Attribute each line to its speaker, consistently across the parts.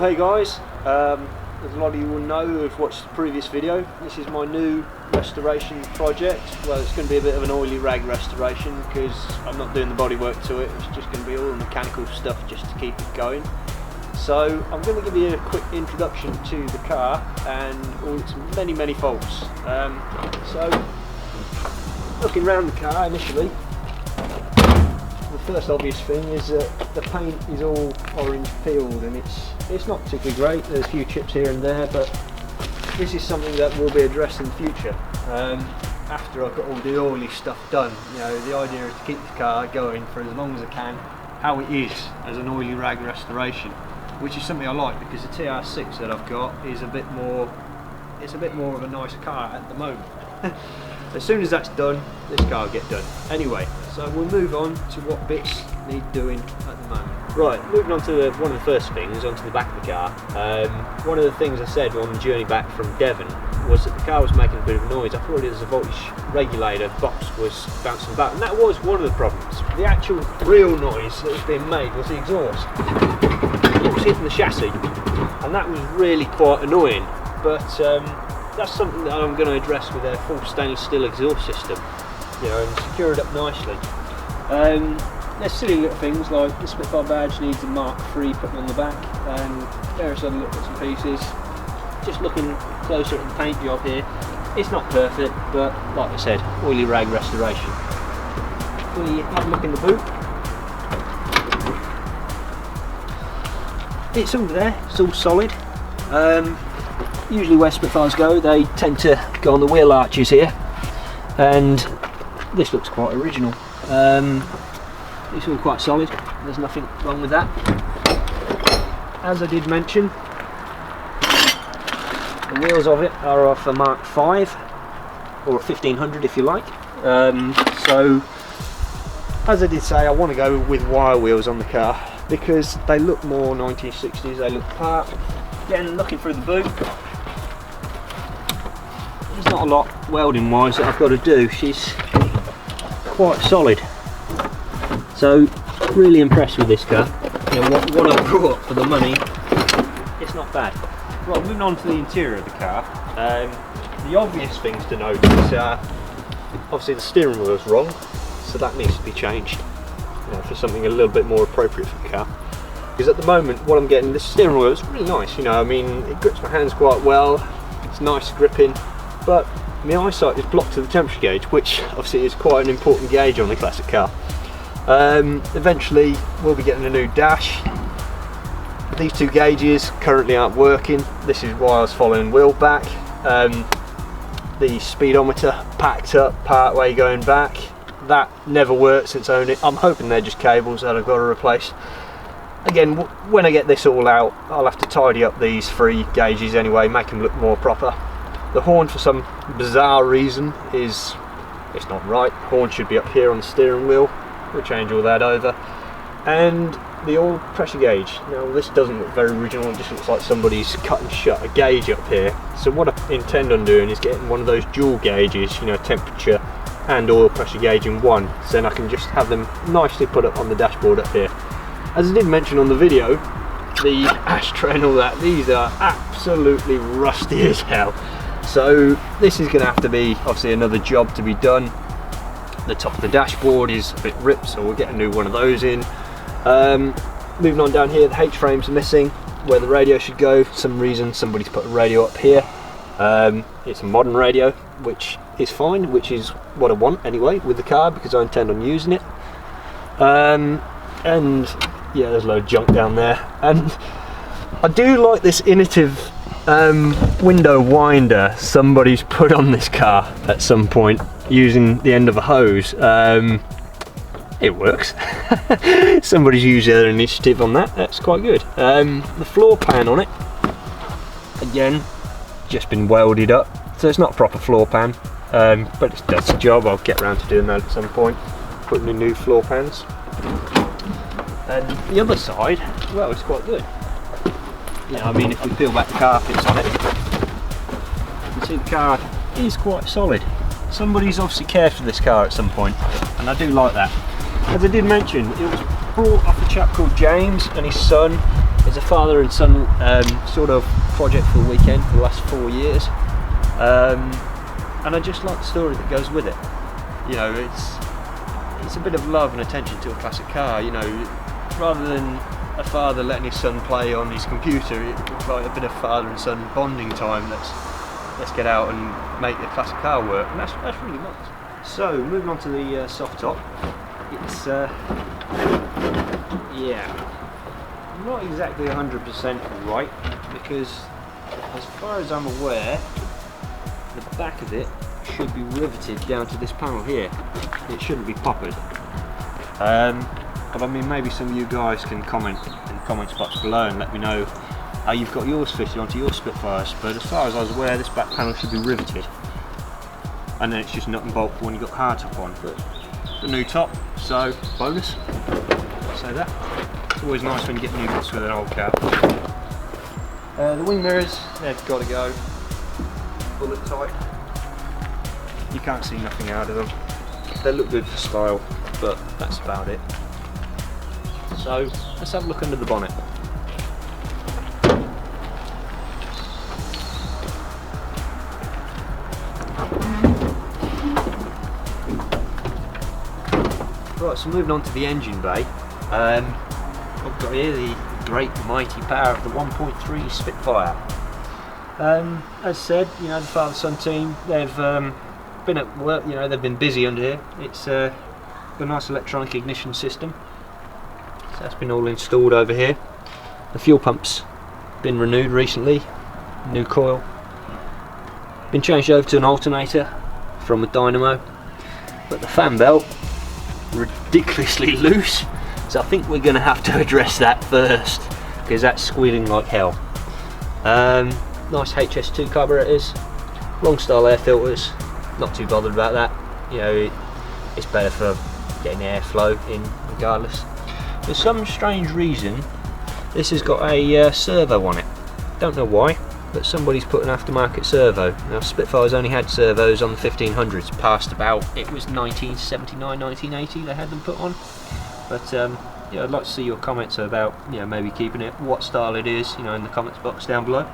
Speaker 1: Hey guys, as a lot of you will know who've watched the previous video, this is my new restoration project. Well, it's going to be a bit of an oily rag restoration because I'm not doing the bodywork to it. It's just going to be all mechanical stuff just to keep it going. So I'm going to give you a quick introduction to the car and all its many faults. So looking around the car initially, the first obvious thing is that the paint is all orange peeled and it's not particularly great. There's a few chips here and there, but this is something that will be addressed in the future after I've got all the oily stuff done. You know, the idea is to keep the car going for as long as I can how it is as an oily rag restoration, which is something I like because the TR6 that I've got is a bit more of a nicer car at the moment. As soon as that's done, this car will get done. Anyway, so we'll move on to what bits need doing at the moment. Right, moving on to one of the first things, onto the back of the car. One of the things I said on the journey back from Devon was that the car was making a bit of a noise. I thought it was the voltage regulator box was bouncing about, and that was one of the problems. The actual real noise that was being made was the exhaust. It was hitting the chassis, and that was really quite annoying. But that's something that I'm going to address with a full stainless steel exhaust system, you know, and secure it up nicely. There's silly little things like the Spitfire badge needs a Mark III put on the back, and various other little bits and pieces. Just looking closer at the paint job here, it's not perfect, but like I said, oily rag restoration. We have a look in the boot. It's all there, it's all solid. Usually where Spitfires go, they tend to go on the wheel arches here, and this looks quite original. It's all quite solid, there's nothing wrong with that. As I did mention, the wheels of it are off a Mark V, or a 1500 if you like. So, as I did say, I want to go with wire wheels on the car because they look more 1960s, they look part. Again, looking through the boot, there's not a lot welding wise that I've got to do. She's quite solid, so really impressed with this car. You know, what I brought for the money, it's not bad. Right, moving on to the interior of the car, the obvious things to notice are obviously the steering wheel is wrong, so that needs to be changed, you know, for something a little bit more appropriate for the car. Because at the moment what I'm getting, this steering wheel is really nice, you know, I mean, it grips my hands quite well, it's nice gripping, but my eyesight is blocked to the temperature gauge, which obviously is quite an important gauge on the classic car. Eventually we'll be getting a new dash. These two gauges currently aren't working. This is why I was following wheel back. The speedometer packed up part way going back. That never worked since owning it. I'm hoping they're just cables that I've got to replace. Again, when I get this all out, I'll have to tidy up these three gauges anyway, make them look more proper. The horn, for some bizarre reason, it's not right. The horn should be up here on the steering wheel. We'll change all that over. And the oil pressure gauge. Now this doesn't look very original, it just looks like somebody's cut and shut a gauge up here. So what I intend on doing is getting one of those dual gauges, you know, temperature and oil pressure gauge in one, so then I can just have them nicely put up on the dashboard up here. As I did mention on the video, the ashtray and all that, these are absolutely rusty as hell. So this is going to have to be obviously another job to be done. The top of the dashboard is a bit ripped, so we'll get a new one of those in. Moving on down here, the H-frames are missing where the radio should go. For some reason somebody's put a radio up here. It's a modern radio, which is fine, which is what I want anyway with the car because I intend on using it. And yeah, there's a load of junk down there, and I do like this innovative window winder somebody's put on this car at some point using the end of a hose. It works. Somebody's used their initiative on that, that's quite good. The floor pan on it, again, just been welded up, so it's not a proper floor pan, but it does the job. I'll get around to doing that at some point, putting in new floor pans. And the other side, well, it's quite good. You know, I mean, if we peel back the carpets on it, you can see the car is quite solid. Somebody's obviously cared for this car at some point, and I do like that. As I did mention, it was brought off a chap called James and his son It's a father and son sort of project for the weekend for the last 4 years, and I just like the story that goes with it. You know, it's a bit of love and attention to a classic car. You know, rather than a father letting his son play on his computer, it's like a bit of father and son bonding time. Let's get out and make the classic car work, and that's really nice. So moving on to the soft top, it's yeah, not exactly 100% right, because as far as I'm aware, the back of it should be riveted down to this panel here. It shouldn't be poppered. But I mean, maybe some of you guys can comment in the comments box below and let me know how you've got yours fitted onto your Spitfires. But as far as I was aware, this back panel should be riveted, and then it's just nut and bolt when you've got the hard top on. But the new top, so bonus. Say that. It's always nice when you get new bits with an old car. The wing mirrors, they've got to go. Bullet tight. You can't see nothing out of them. They look good for style, but that's about it. So let's have a look under the bonnet. Right, so moving on to the engine bay. I've got here the great mighty power of the 1.3 Spitfire. As said, you know, the father-son team, they've been at work. You know, they've been busy under here. It's got a nice electronic ignition system. So that's been all installed over here. The fuel pump's been renewed recently, new coil. Been changed over to an alternator from a dynamo, but the fan belt ridiculously loose, so I think we're going to have to address that first, because that's squealing like hell. Nice HS2 carburetors, long style air filters, not too bothered about that. You know, it's better for getting airflow in regardless. For some strange reason, this has got a servo on it. Don't know why, but somebody's put an aftermarket servo. Now, Spitfire's only had servos on the 1500s, past about, it was 1979, 1980 they had them put on. But yeah, I'd like to see your comments about, you know, maybe keeping it, what style it is, you know, in the comments box down below.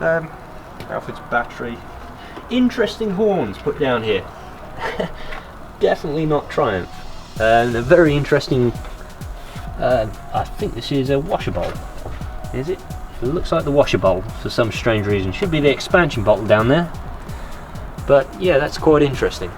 Speaker 1: Alfred's battery. Interesting horns put down here. Definitely not Triumph. And a very interesting, I think this is a washer bowl. Is it? It looks like the washer bowl for some strange reason. Should be the expansion bottle down there. But yeah, that's quite interesting.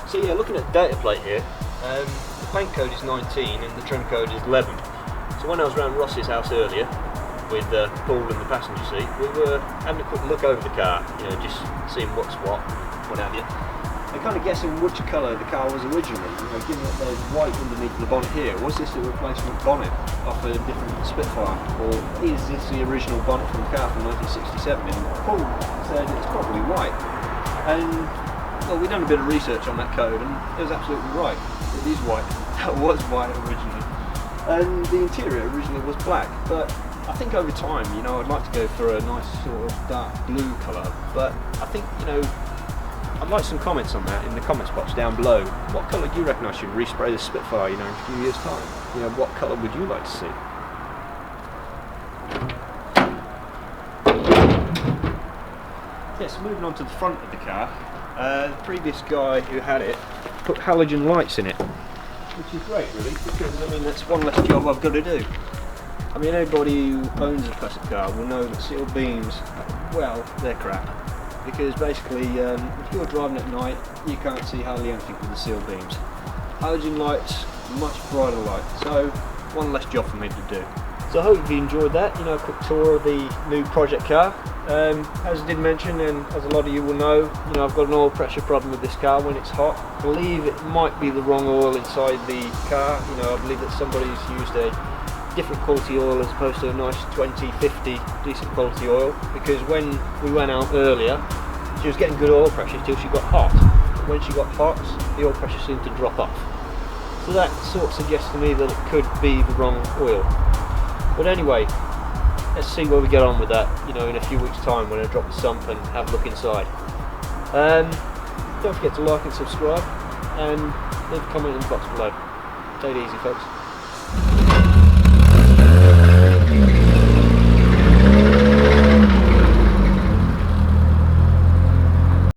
Speaker 1: So yeah, looking at the data plate here, the paint code is 19 and the trim code is 11. So when I was around Ross's house earlier, with Paul in the passenger seat, we were having a quick look over the car, you know, just seeing what's what have you. And kind of guessing which colour the car was originally, you know, given that there's white underneath the bonnet here. Was this a replacement bonnet off a different Spitfire, or is this the original bonnet from the car from 1967? And Paul said it's probably white. And well, we've done a bit of research on that code, and it was absolutely right. It is white. That was white originally. And the interior originally was black, but I think over time, you know, I'd like to go for a nice sort of dark blue colour, but I think, you know, I'd like some comments on that in the comments box down below. What colour do you reckon I should respray the Spitfire, you know, in a few years' time? You know, what colour would you like to see? Yeah, so moving on to the front of the car, the previous guy who had it put halogen lights in it, which is great really, because I mean that's one less job I've got to do. I mean, anybody who owns a classic car will know that sealed beams, well, they're crap. Because basically, if you're driving at night, you can't see hardly anything with the sealed beams. Halogen lights, much brighter light, so one less job for me to do. So I hope you enjoyed that, you know, a quick tour of the new project car. As I did mention, and as a lot of you will know, you know, I've got an oil pressure problem with this car when it's hot. I believe it might be the wrong oil inside the car. You know, I believe that somebody's used a different quality oil as opposed to a nice 2050 decent quality oil, because when we went out earlier she was getting good oil pressure till she got hot. When she got hot, the oil pressure seemed to drop off. So that sort of suggests to me that it could be the wrong oil. But anyway, let's see where we get on with that, you know, in a few weeks' time when I drop the sump and have a look inside. Don't forget to like and subscribe, and leave a comment in the box below. Take it easy, folks.